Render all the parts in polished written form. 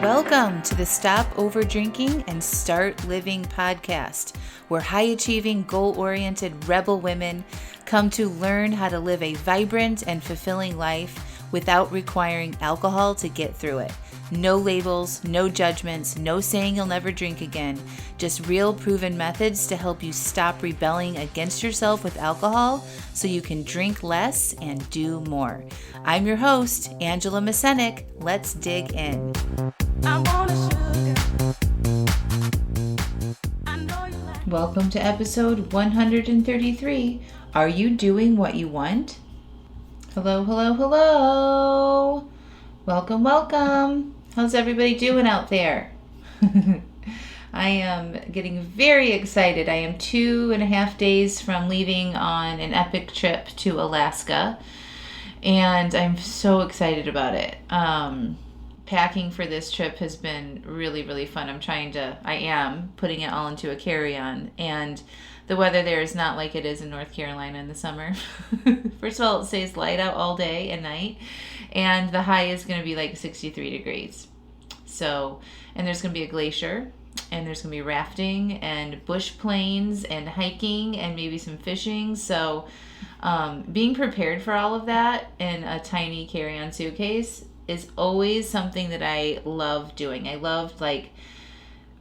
Welcome to the Stop Over Drinking and Start Living podcast, where high-achieving, goal-oriented rebel women come to learn how to live a vibrant and fulfilling life without requiring alcohol to get through it. No labels, no judgments, no saying you'll never drink again. Just real proven methods to help you stop rebelling against yourself with alcohol so you can drink less and do more. I'm your host, Angela Mascenik. Let's dig in. Welcome to episode 133. Are you doing what you want? Hello, hello, hello. Welcome. How's everybody doing out there? I am getting very excited. I am 2.5 days from leaving on an epic trip to Alaska, and I'm so excited about it. Packing for this trip has been really, really fun. I am putting it all into a carry-on, and the weather there is not like it is in North Carolina in the summer. First of all, it stays light out all day and night, and the high is going to be like 63 degrees. So, and there's going to be a glacier, and there's going to be rafting and bush planes and hiking and maybe some fishing. So, being prepared for all of that in a tiny carry-on suitcase is always something that I love doing. I love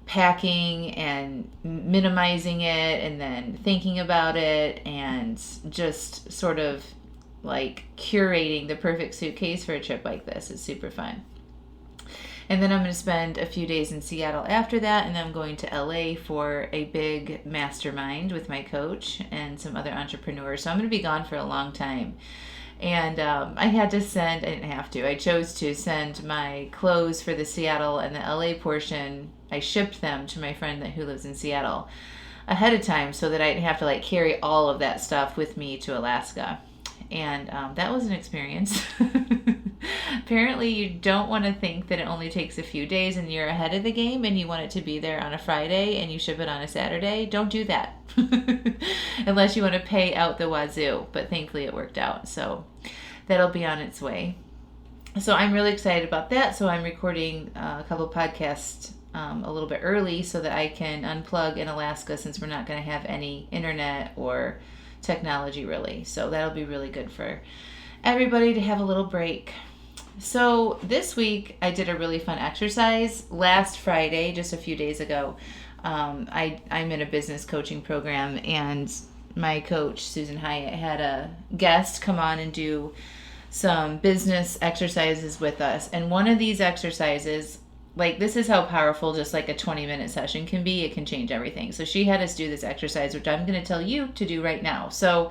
packing and minimizing it and then thinking about it and just sort of curating the perfect suitcase for a trip like this. It's super fun. And then I'm going to spend a few days in Seattle after that, and then I'm going to LA for a big mastermind with my coach and some other entrepreneurs. So I'm going to be gone for a long time. And I chose to send my clothes for the Seattle and the LA portion. I shipped them to my friend who lives in Seattle ahead of time so that I didn't have to carry all of that stuff with me to Alaska. And that was an experience. Apparently you don't want to think that it only takes a few days and you're ahead of the game and you want it to be there on a Friday and you ship it on a Saturday. Don't do that. Unless you want to pay out the wazoo. But thankfully it worked out. So that'll be on its way. So I'm really excited about that. So I'm recording a couple podcasts a little bit early so that I can unplug in Alaska since we're not going to have any internet or technology really. So that'll be really good for everybody to have a little break. So this week I did a really fun exercise. Last Friday, just a few days ago, I'm in a business coaching program, and my coach, Susan Hyatt, had a guest come on and do some business exercises with us. And one of these exercises, this is how powerful just a 20-minute session can be. It can change everything. So she had us do this exercise, which I'm going to tell you to do right now. So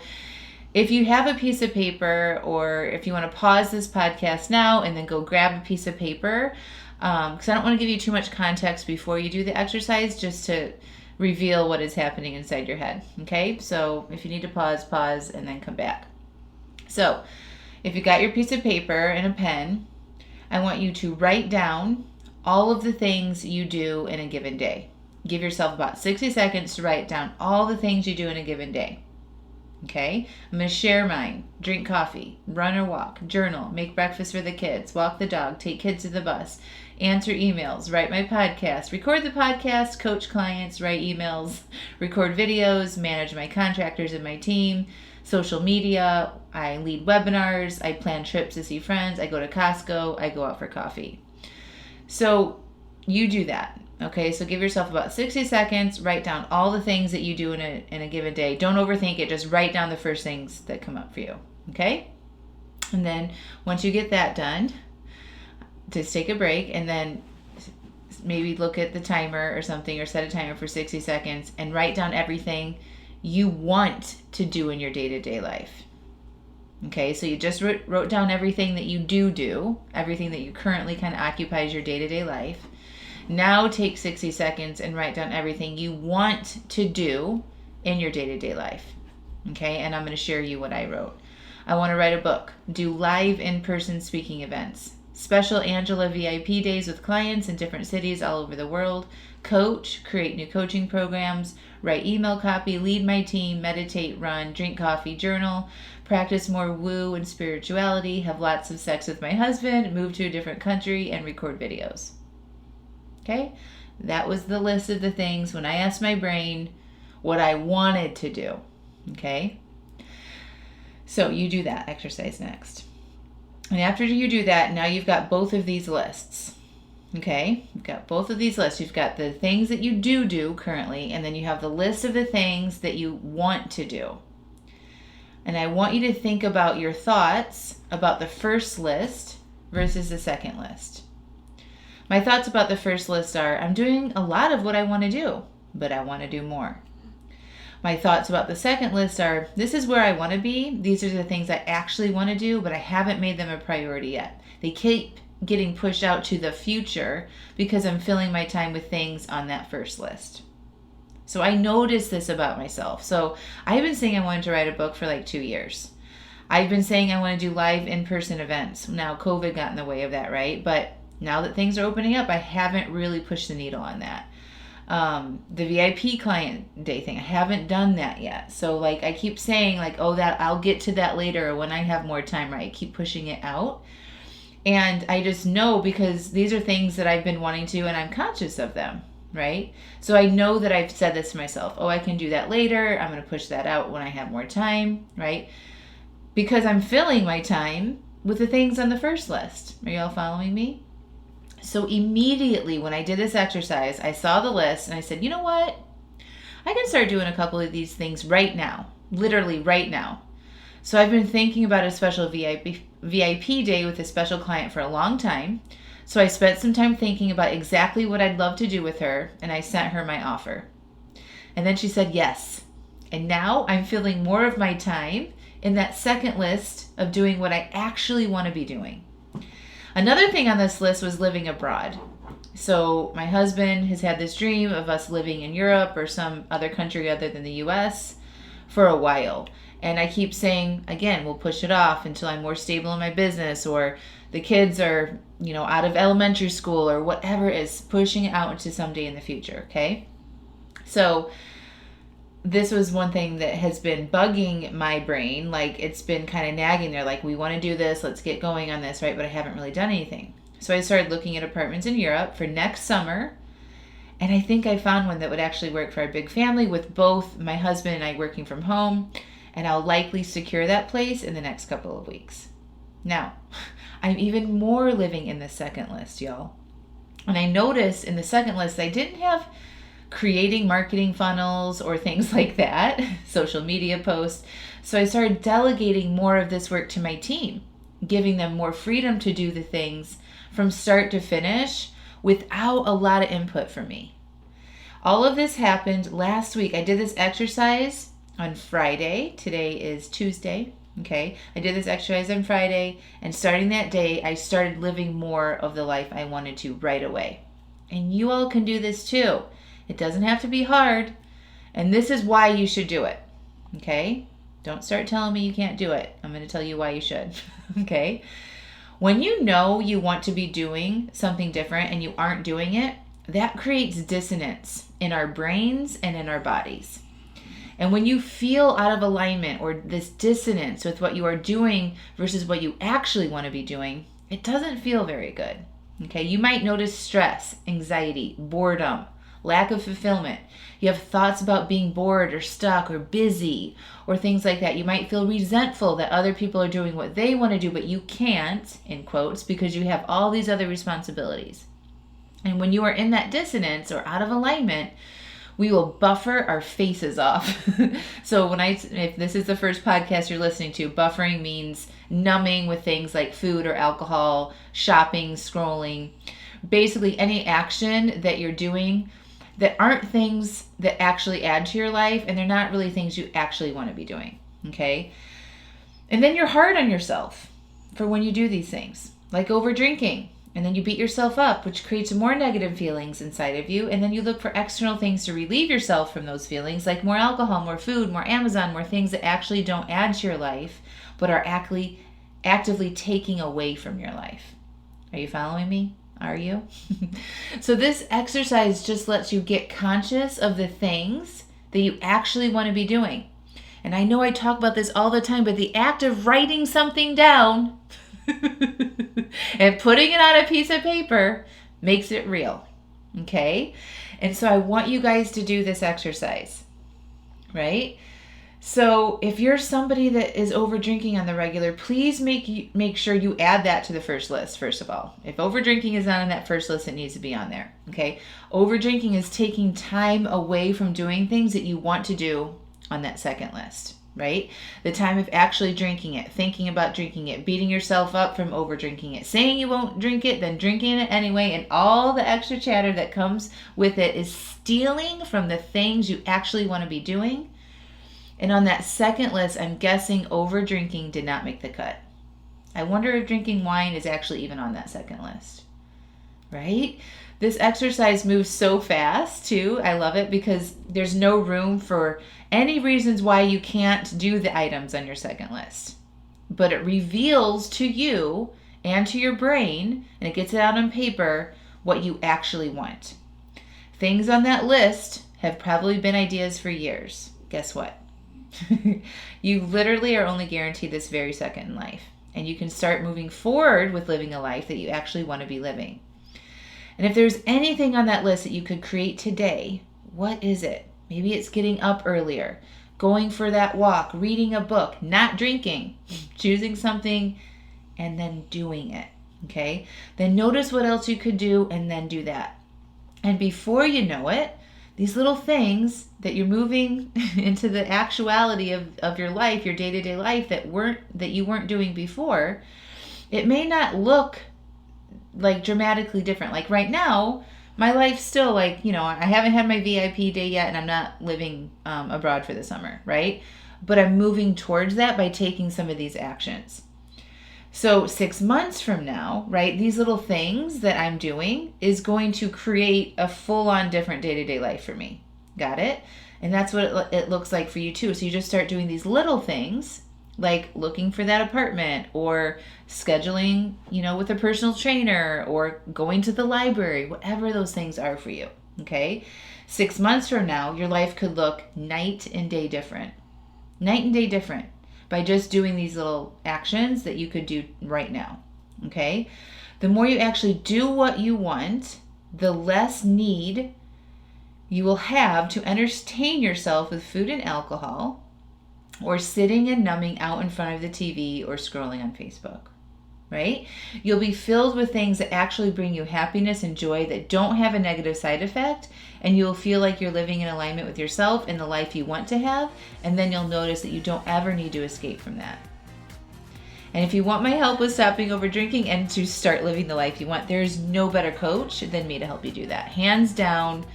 if you have a piece of paper, or if you want to pause this podcast now and then go grab a piece of paper, because I don't want to give you too much context before you do the exercise, just to reveal what is happening inside your head. Okay? So if you need to pause, and then come back. So if you got your piece of paper and a pen, I want you to write down all of the things you do in a given day. Give yourself about 60 seconds to write down all the things you do in a given day. Okay? I'm going to share mine. Drink coffee, run or walk, journal, make breakfast for the kids, walk the dog, take kids to the bus, answer emails, write my podcast, record the podcast, coach clients, write emails, record videos, manage my contractors and my team, social media, I lead webinars, I plan trips to see friends, I go to Costco, I go out for coffee. So you do that. Okay, so give yourself about 60 seconds, write down all the things that you do in a given day. Don't overthink it, just write down the first things that come up for you. Okay? And then once you get that done, just take a break and then maybe look at the timer or something, or set a timer for 60 seconds and write down everything you want to do in your day-to-day life. Okay, so you just wrote down everything that you do, everything that you currently kind of occupies your day-to-day life. Now take 60 seconds and write down everything you want to do in your day-to-day life. Okay, and I'm going to share you what I wrote. I want to write a book, do live in-person speaking events, special Angela VIP days with clients in different cities all over the world, coach, create new coaching programs, write email copy, lead my team, meditate, run, drink coffee, journal, practice more woo and spirituality, have lots of sex with my husband, move to a different country, and record videos. Okay? That was the list of the things when I asked my brain what I wanted to do. Okay? So you do that exercise next. And after you do that, now you've got both of these lists. Okay? You've got both of these lists. You've got the things that you do currently, and then you have the list of the things that you want to do. And I want you to think about your thoughts about the first list versus the second list. My thoughts about the first list are, I'm doing a lot of what I want to do, but I want to do more. My thoughts about the second list are, this is where I want to be. These are the things I actually want to do, but I haven't made them a priority yet. They keep getting pushed out to the future because I'm filling my time with things on that first list. So I noticed this about myself. So I've been saying I wanted to write a book for like 2 years. I've been saying I want to do live in-person events. Now COVID got in the way of that, right? But now that things are opening up, I haven't really pushed the needle on that. The VIP client day thing, I haven't done that yet. So like I keep saying like, oh, that I'll get to that later or when I have more time, right? I keep pushing it out. And I just know because these are things that I've been wanting to and I'm conscious of them, right? So I know that I've said this to myself, oh, I can do that later. I'm going to push that out when I have more time, right? Because I'm filling my time with the things on the first list. Are you all following me? So immediately when I did this exercise, I saw the list and I said, you know what? I can start doing a couple of these things right now, literally right now. So I've been thinking about a special VIP day with a special client for a long time. So I spent some time thinking about exactly what I'd love to do with her, and I sent her my offer. And then she said yes. And now I'm filling more of my time in that second list of doing what I actually want to be doing. Another thing on this list was living abroad. So my husband has had this dream of us living in Europe or some other country other than the US for a while. And I keep saying, again, we'll push it off until I'm more stable in my business or the kids are, out of elementary school or whatever it is, pushing it out into someday in the future, okay? So this was one thing that has been bugging my brain. Like it's been kind of nagging there, like we want to do this, let's get going on this, right? But I haven't really done anything. So I started looking at apartments in Europe for next summer. And I think I found one that would actually work for our big family with both my husband and I working from home. And I'll likely secure that place in the next couple of weeks. Now, I'm even more living in the second list, y'all. And I noticed in the second list, I didn't have creating marketing funnels or things like that, social media posts. So I started delegating more of this work to my team, giving them more freedom to do the things from start to finish without a lot of input from me. All of this happened last week. I did this exercise on Friday. Today is Tuesday. Okay. I did this exercise on Friday, and starting that day, I started living more of the life I wanted to right away. And you all can do this too. It doesn't have to be hard. And this is why you should do it. Okay. Don't start telling me you can't do it. I'm going to tell you why you should. Okay. When you know you want to be doing something different and you aren't doing it, that creates dissonance in our brains and in our bodies. And when you feel out of alignment or this dissonance with what you are doing versus what you actually want to be doing, it doesn't feel very good. Okay, you might notice stress, anxiety, boredom, lack of fulfillment. You have thoughts about being bored or stuck or busy or things like that. You might feel resentful that other people are doing what they want to do, but you can't, in quotes, because you have all these other responsibilities. And when you are in that dissonance or out of alignment, we will buffer our faces off. So if this is the first podcast you're listening to, buffering means numbing with things like food or alcohol, shopping, scrolling, basically any action that you're doing that aren't things that actually add to your life, and they're not really things you actually want to be doing, okay? And then you're hard on yourself for when you do these things, like over drinking. And then you beat yourself up, which creates more negative feelings inside of you. And then you look for external things to relieve yourself from those feelings, like more alcohol, more food, more Amazon, more things that actually don't add to your life, but are actively taking away from your life. Are you following me? Are you? So this exercise just lets you get conscious of the things that you actually want to be doing. And I know I talk about this all the time, but the act of writing something down and putting it on a piece of paper makes it real. Okay? And so I want you guys to do this exercise, right? So if you're somebody that is over drinking on the regular, please make sure you add that to the first list, first of all. If over drinking is not on that first list, it needs to be on there, okay? Over drinking is taking time away from doing things that you want to do on that second list, right? The time of actually drinking it, thinking about drinking it, beating yourself up from over drinking it, saying you won't drink it, then drinking it anyway, and all the extra chatter that comes with it is stealing from the things you actually want to be doing. And on that second list, I'm guessing over drinking did not make the cut. I wonder if drinking wine is actually even on that second list, right? This exercise moves so fast too. I love it because there's no room for any reasons why you can't do the items on your second list. But it reveals to you and to your brain, and it gets it out on paper, what you actually want. Things on that list have probably been ideas for years. Guess what? You literally are only guaranteed this very second in life. And you can start moving forward with living a life that you actually want to be living. And if there's anything on that list that you could create today, what is it? Maybe it's getting up earlier, going for that walk, reading a book, not drinking, choosing something, and then doing it. Okay? Then notice what else you could do and then do that. And before you know it, these little things that you're moving into the actuality of your life, your day-to-day life that you weren't doing before, it may not look like dramatically different. Like right now, my life's still like, I haven't had my VIP day yet and I'm not living abroad for the summer, right? But I'm moving towards that by taking some of these actions. So 6 months from now, right, these little things that I'm doing is going to create a full-on different day-to-day life for me. Got it? And that's what it looks like for you too. So you just start doing these little things like looking for that apartment or scheduling, with a personal trainer or going to the library, whatever those things are for you. Okay? 6 months from now, your life could look night and day different. Night and day different. By just doing these little actions that you could do right now, okay? The more you actually do what you want, the less need you will have to entertain yourself with food and alcohol or sitting and numbing out in front of the TV or scrolling on Facebook, right? You'll be filled with things that actually bring you happiness and joy that don't have a negative side effect, and you'll feel like you're living in alignment with yourself and the life you want to have, and then you'll notice that you don't ever need to escape from that. And if you want my help with stopping over drinking and to start living the life you want, there's no better coach than me to help you do that. Hands down,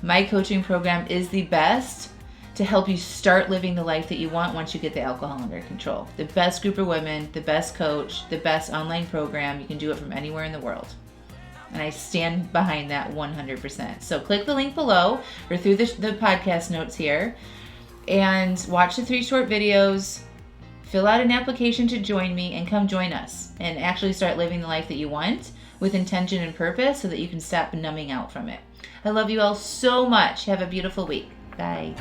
my coaching program is the best to help you start living the life that you want once you get the alcohol under control. The best group of women, the best coach, the best online program. You can do it from anywhere in the world. And I stand behind that 100%. So click the link below or through the podcast notes here and watch the 3 short videos, fill out an application to join me, and come join us and actually start living the life that you want with intention and purpose so that you can stop numbing out from it. I love you all so much. Have a beautiful week. Bye.